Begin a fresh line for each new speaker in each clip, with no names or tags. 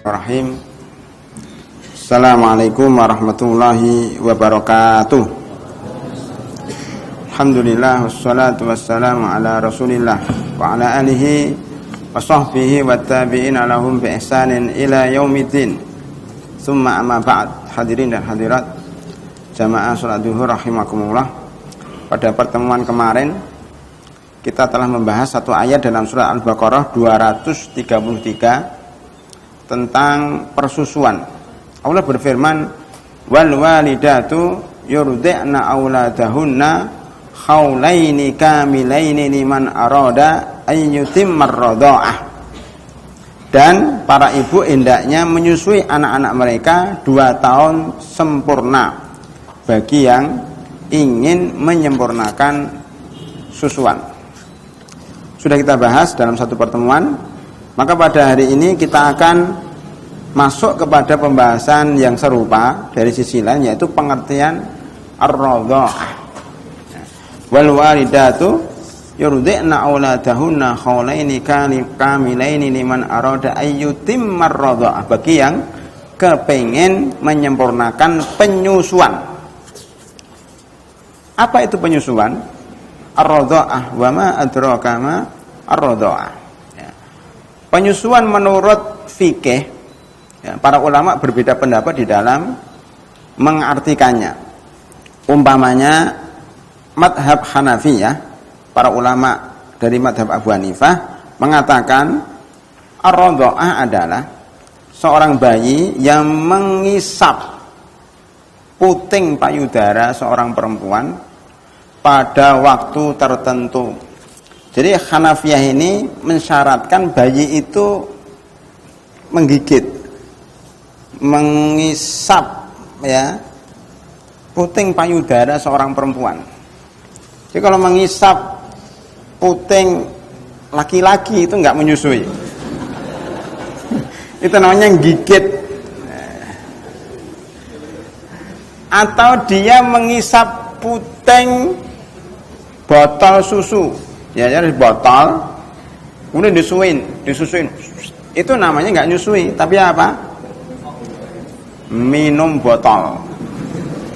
Bismillahirrahmanirrahim. Assalamualaikum warahmatullahi wabarakatuh. Alhamdulillah wassalatu wassalamu ala Rasulillah wa ala alihi wa sahbihi wa tabi'ina lahum bi ihsanin ila yaumiddin. Tsumma amma ba'd. Hadirin dan hadirat jamaah salat zuhur rahimakumullah. Pada pertemuan kemarin kita telah membahas satu ayat dalam surat Al-Baqarah 233 tentang persusuan. Allah berfirman, wal walidatu yurdi'na auladahunna haulaini kamilaini liman arada ayyutimmar radha'ah. Dan para ibu hendaknya menyusui anak-anak mereka 2 tahun sempurna bagi yang ingin menyempurnakan susuan. Sudah kita bahas dalam satu pertemuan. Maka pada hari ini kita akan masuk kepada pembahasan yang serupa dari sisi lain, yaitu pengertian ar-radha'ah. Wal walidatu yurdi'na auladahunna haulaini kamilaini liman arada ayyutimmar radha'ah, bagi yang kepingin menyempurnakan penyusuan. Apa itu penyusuan? Ar-radha'ah wa ma adraka ma ar-radha'ah. Penyusuan menurut fikih, para ulama berbeda pendapat di dalam mengartikannya. Umpamanya madhab Hanafiyah, para ulama dari madhab Abu Hanifah mengatakan ar-radha'ah adalah seorang bayi yang mengisap puting payudara seorang perempuan pada waktu tertentu. Jadi Hanafiyah ini mensyaratkan bayi itu menggigit, mengisap puting payudara seorang perempuan. Jadi kalau mengisap puting laki-laki itu enggak menyusui. Itu namanya gigit. Atau dia mengisap puting botol susu. Ya, dari botol kemudian disusuin. Itu namanya enggak nyusui, tapi apa? Minum botol.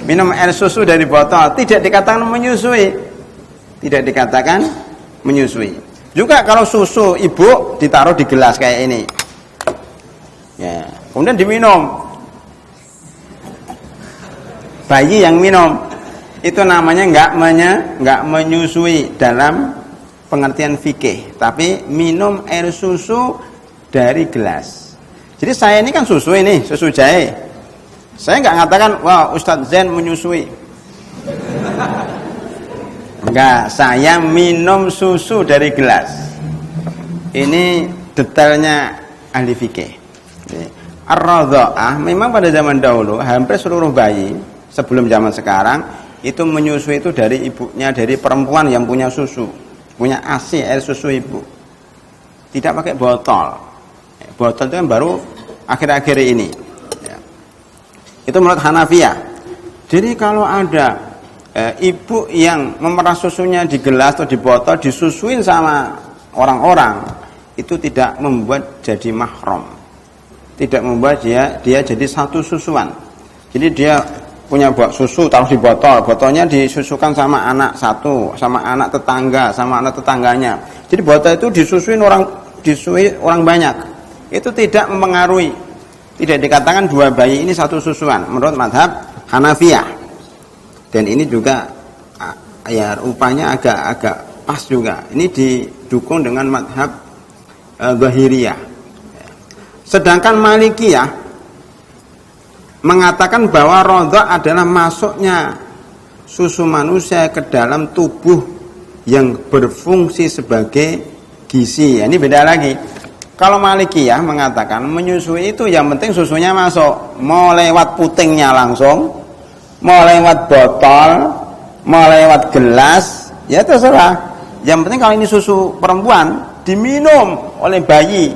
Minum air susu dari botol tidak dikatakan menyusui. Tidak dikatakan menyusui. Juga kalau susu ibu ditaruh di gelas kayak ini. Ya, kemudian diminum. Bayi yang minum itu namanya enggak menyusui dalam pengertian fikih, tapi minum air susu dari gelas. Jadi saya ini kan susu jahe. Saya enggak mengatakan, wah Ustadz Zain menyusui. Enggak, saya minum susu dari gelas. Ini detailnya ahli fikih. Ar-radha'ah memang pada zaman dahulu hampir seluruh bayi sebelum zaman sekarang itu menyusui itu dari ibunya, dari perempuan yang punya susu, punya ASI air susu ibu. Tidak pakai botol. Botol itu kan baru akhir-akhir ini. Itu menurut Hanafiyah. Jadi kalau ada ibu yang memerah susunya di gelas atau di botol disusuin sama orang-orang, itu tidak membuat jadi mahram. Tidak membuat dia jadi satu susuan. Jadi dia punya susu taruh di botol, botolnya disusukan sama anak satu, sama anak tetangga, sama anak tetangganya. Jadi botol itu disusui orang banyak. Itu tidak mempengaruhi. Tidak dikatakan dua bayi ini satu susuan menurut mazhab Hanafiyah. Dan ini juga ya rupanya agak pas juga. Ini didukung dengan mazhab Zahiriyah. Sedangkan Malikiyah mengatakan bahwa radha' adalah masuknya susu manusia ke dalam tubuh yang berfungsi sebagai gizi. Ini beda lagi. Kalau Malikiyah mengatakan menyusui itu yang penting susunya masuk, mau lewat putingnya langsung, mau lewat botol, mau lewat gelas, ya terserah. Yang penting kalau ini susu perempuan diminum oleh bayi,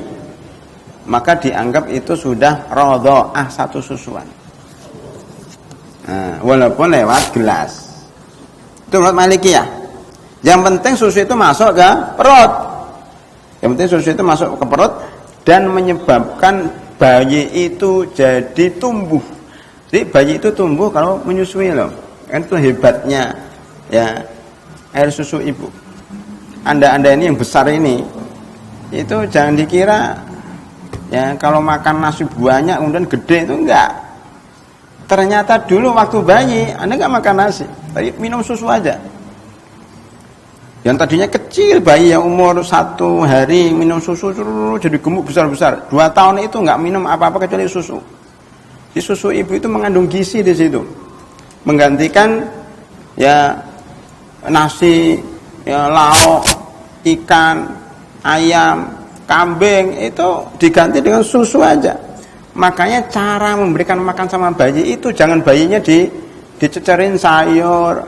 maka dianggap itu sudah radha'ah, satu susuan. Nah, walaupun lewat gelas. Itu menurut Malikiyah. Yang penting susu itu masuk ke perut. Yang penting susu itu masuk ke perut dan menyebabkan bayi itu jadi tumbuh. Jadi bayi itu tumbuh kalau menyusui loh. Kan itu hebatnya ya air susu ibu. Anda ini yang besar ini, itu jangan dikira ya kalau makan nasi banyak kemudian gede, itu enggak. Ternyata dulu waktu bayi Anda enggak makan nasi, tapi minum susu aja. Yang tadinya kecil, bayi yang umur 1 hari minum susu jadi gemuk besar-besar. 2 tahun itu enggak minum apa-apa kecuali susu. Di susu ibu itu mengandung gizi di situ, menggantikan ya nasi, ya lauk, ikan, ayam, kambing itu diganti dengan susu aja. Makanya cara memberikan makan sama bayi itu jangan bayinya dicecerin sayur,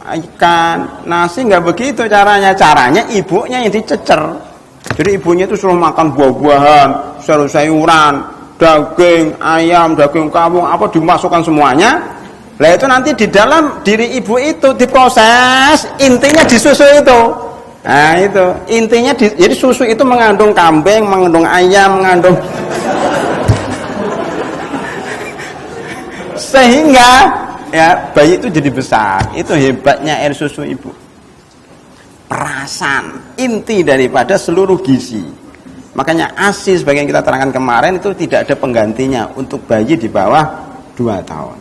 ikan, nasi, nggak begitu caranya. Caranya ibunya yang dicecer. Jadi ibunya itu suruh makan buah-buahan, sayur-sayuran, daging, ayam, daging kampung, apa dimasukkan semuanya. Lah itu nanti di dalam diri ibu itu diproses, intinya di susu itu. Nah itu intinya jadi susu itu mengandung kambing, mengandung ayam, mengandung sehingga ya bayi itu jadi besar. Itu hebatnya air susu ibu. Perasan inti daripada seluruh gizi. Makanya ASI sebagai yang kita terangkan kemarin itu tidak ada penggantinya untuk bayi di bawah 2 tahun.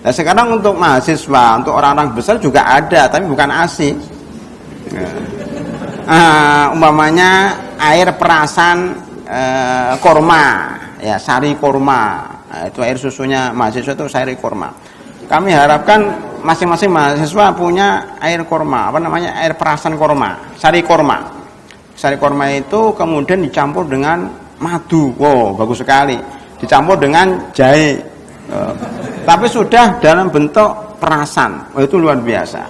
Nah sekarang untuk mahasiswa, untuk orang-orang besar juga ada, tapi bukan ASI. Umpamanya air perasan korma, ya sari korma, itu air susunya mahasiswa itu sari korma. Kami harapkan masing-masing mahasiswa punya air korma, apa namanya, air perasan korma, sari korma. Sari korma itu kemudian dicampur dengan madu, wow bagus sekali, dicampur dengan jahe, tapi sudah dalam bentuk perasan, itu luar biasa.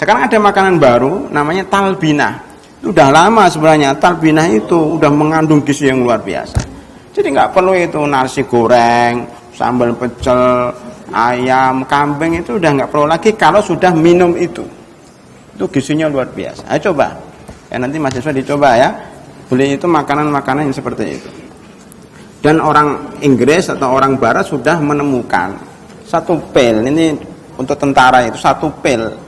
Sekarang ada makanan baru namanya talbinah. Itu udah lama sebenarnya. Talbinah itu udah mengandung gizi yang luar biasa. Jadi nggak perlu itu nasi goreng, sambal pecel, ayam, kambing, itu udah nggak perlu lagi kalau sudah minum itu. Itu gizinya luar biasa. Ayo coba. Ya nanti mahasiswa dicoba ya. Beli itu makanan-makanan yang seperti itu. Dan orang Inggris atau orang Barat sudah menemukan 1 pil, ini untuk tentara itu 1 pil.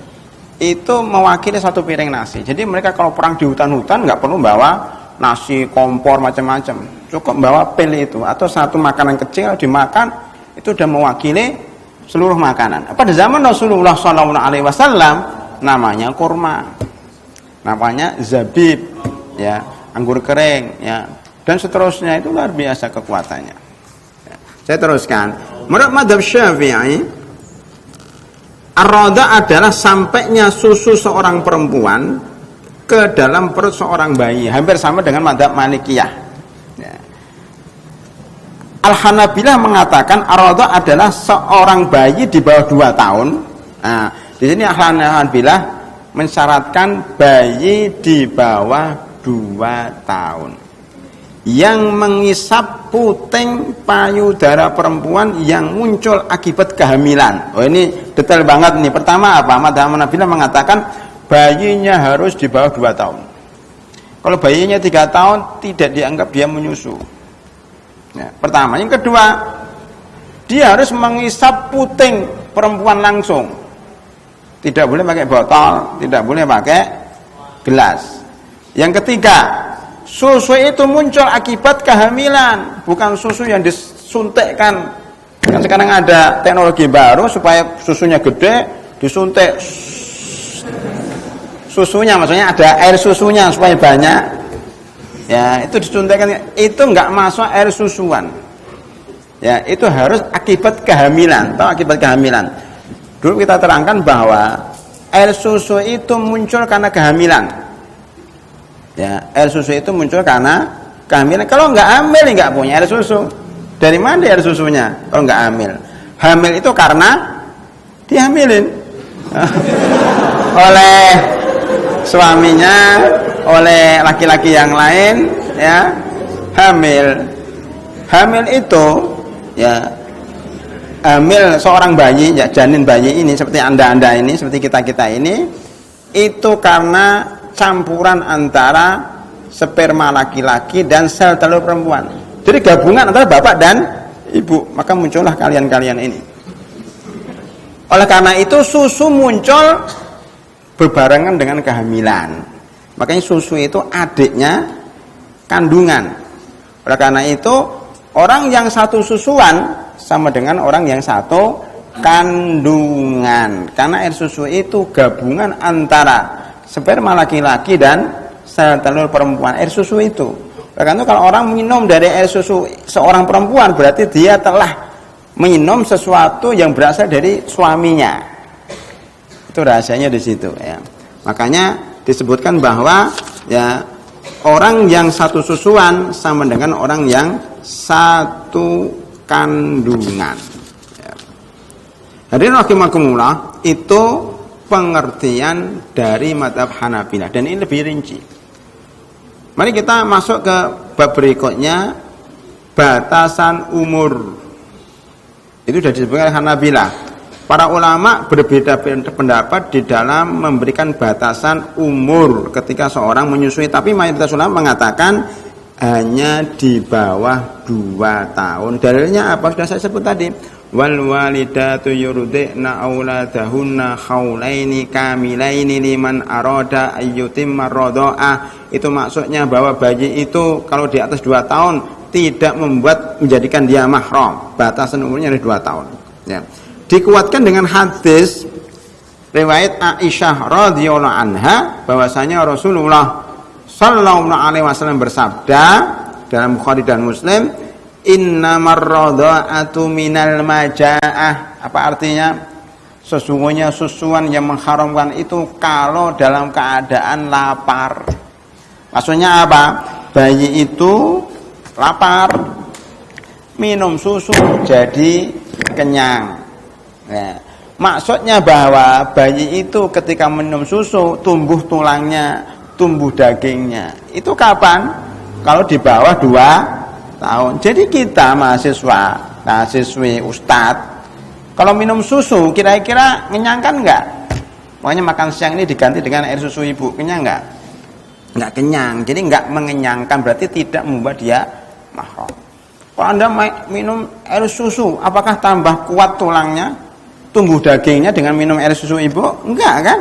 Itu mewakili 1 piring nasi. Jadi mereka kalau perang di hutan-hutan nggak perlu bawa nasi, kompor, macam-macam. Cukup bawa pil itu atau 1 makanan kecil dimakan, itu sudah mewakili seluruh makanan. Pada zaman Rasulullah SAW namanya kurma, namanya zabib, ya anggur kering, ya dan seterusnya, itu luar biasa kekuatannya. Ya. Saya teruskan. Menurut mazhab Syafi'i, ar-radha adalah sampainya susu seorang perempuan ke dalam perut seorang bayi, hampir sama dengan mazhab Malikiyah. Ya. Al-Hanabilah mengatakan ar-radha adalah seorang bayi di bawah 2 tahun. Nah, di sini Al-Hanabilah mensyaratkan bayi di bawah 2 tahun yang mengisap puting payudara perempuan yang muncul akibat kehamilan. Oh ini detail banget nih. Pertama apa? Mazhab Hanabilah mengatakan bayinya harus di bawah 2 tahun. Kalau bayinya 3 tahun tidak dianggap dia menyusu. Ya, pertama. Yang kedua, dia harus mengisap puting perempuan langsung. Tidak boleh pakai botol, tidak boleh pakai gelas. Yang ketiga, susu itu muncul akibat kehamilan, bukan susu yang disuntikkan. Kan sekarang ada teknologi baru supaya susunya gede, disuntik susunya, maksudnya ada air susunya supaya banyak. Ya, itu disuntikkan, itu enggak masuk air susuan. Ya, itu harus akibat kehamilan. Tahu akibat kehamilan? Dulu kita terangkan bahwa air susu itu muncul karena kehamilan. Ya, air susu itu muncul karena kehamilan. Kalau nggak hamil, nggak punya air susu. Dari mana air susunya? Kalau nggak hamil, hamil itu karena dihamilin oleh suaminya, oleh laki-laki yang lain, ya hamil. Hamil itu, ya hamil seorang bayi, ya janin bayi ini seperti anda ini, seperti kita ini, itu karena campuran antara sperma laki-laki dan sel telur perempuan. Jadi gabungan antara bapak dan ibu, maka muncullah kalian-kalian ini. Oleh karena itu susu muncul berbarengan dengan kehamilan. Makanya susu itu adiknya kandungan. Oleh karena itu orang yang satu susuan sama dengan orang yang satu kandungan. Karena air susu itu gabungan antara sperma laki-laki dan sel telur perempuan. Air susu itu. Oleh karena itu kalau orang minum dari air susu seorang perempuan berarti dia telah minum sesuatu yang berasal dari suaminya. Itu rahasianya di situ ya. Makanya disebutkan bahwa ya orang yang satu susuan sama dengan orang yang satu kandungan. Ya. Hadirin rahimakumullah, itu pengertian dari mazhab Hanabilah dan ini lebih rinci. Mari kita masuk ke bab berikutnya, batasan umur. Itu sudah disebutkan Hanabilah. Para ulama berbeda pendapat di dalam memberikan batasan umur ketika seorang menyusui, tapi mayoritas ulama mengatakan hanya di bawah 2 tahun. Dalilnya apa? Sudah saya sebut tadi. Wal walidatu yurdi'na auladahunna haulaini kamilaini liman arada ayyutimma radha'ah. Itu maksudnya bahwa bayi itu kalau di atas 2 tahun tidak menjadikan dia mahram. Batasan umurnya dari 2 tahun. Ya. Dikuatkan dengan hadis riwayat Aisyah radhiyallahu anha bahwasanya Rasulullah sallallahu alaihi wasallam bersabda dalam Bukhari dan Muslim, innamar radha'atu minal maja'ah. Apa artinya? Sesungguhnya susuan yang mengharamkan itu kalau dalam keadaan lapar. Maksudnya apa? Bayi itu lapar, minum susu jadi kenyang. Ya. Maksudnya bahwa bayi itu ketika minum susu tumbuh tulangnya, tumbuh dagingnya. Itu kapan? Kalau di bawah 2 tahun. Jadi kita mahasiswi, ustadz, kalau minum susu kira-kira mengenyangkan enggak? Makanya makan siang ini diganti dengan air susu ibu, kenyang enggak? Enggak kenyang. Jadi enggak mengenyangkan, berarti tidak membuat dia mahram. Kalau Anda minum air susu, apakah tambah kuat tulangnya, tumbuh dagingnya dengan minum air susu ibu? Enggak kan?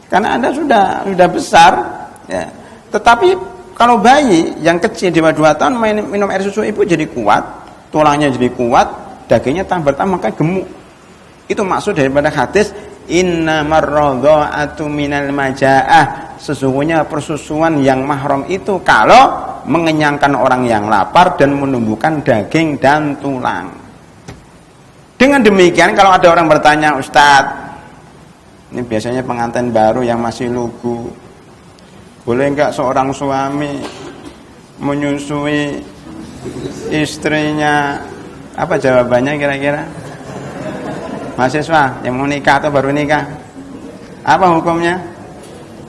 Karena Anda sudah besar ya. Tetapi kalau bayi yang kecil di bawah 2 tahun minum air susu ibu jadi kuat, tulangnya jadi kuat, dagingnya tambah maka gemuk. Itu maksud daripada hadis innamar radha'atu minal maja'ah. Sesungguhnya persusuan yang mahram itu kalau mengenyangkan orang yang lapar dan menumbuhkan daging dan tulang. Dengan demikian kalau ada orang bertanya, Ustadz, ini biasanya pengantin baru yang masih lugu, boleh enggak seorang suami menyusui istrinya? Apa jawabannya kira-kira? Mahasiswa yang mau nikah atau baru nikah, apa hukumnya?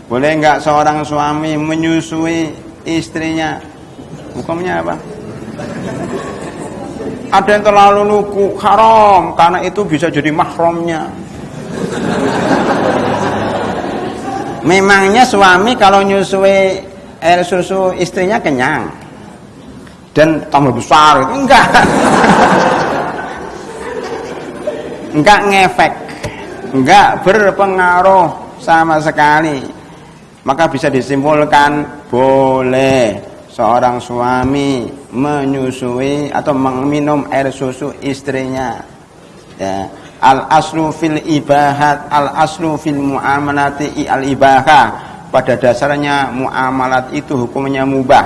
Boleh enggak seorang suami menyusui istrinya? Hukumnya apa? Ada yang terlalu lugu, haram, karena itu bisa jadi mahramnya. Memangnya suami kalau nyusui air susu istrinya kenyang dan tambah besar? Enggak. Enggak ngefek, enggak berpengaruh sama sekali. Maka bisa disimpulkan boleh seorang suami menyusui atau meminum air susu istrinya. Ya. Al aslu fil ibahat, al aslu fil muamalati al ibahah. Pada dasarnya muamalat itu hukumnya mubah.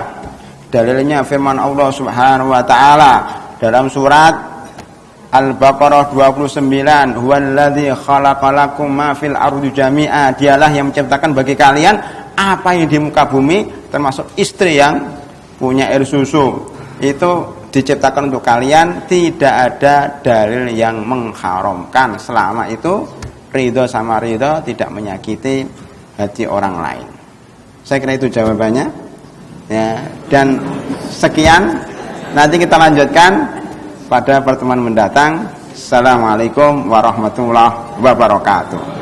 Dalilnya firman Allah Subhanahu wa taala dalam surat Al-Baqarah 29, huwallazi khalaqalakum ma fil ardi jami'a. Dialah yang menciptakan bagi kalian apa yang di muka bumi, termasuk istri yang punya air susu. Itu diciptakan untuk kalian, tidak ada dalil yang mengharamkan selama itu ridho sama ridho, tidak menyakiti hati orang lain. Saya kira itu jawabannya ya. Dan sekian, nanti kita lanjutkan pada pertemuan mendatang. Assalamualaikum warahmatullahi wabarakatuh.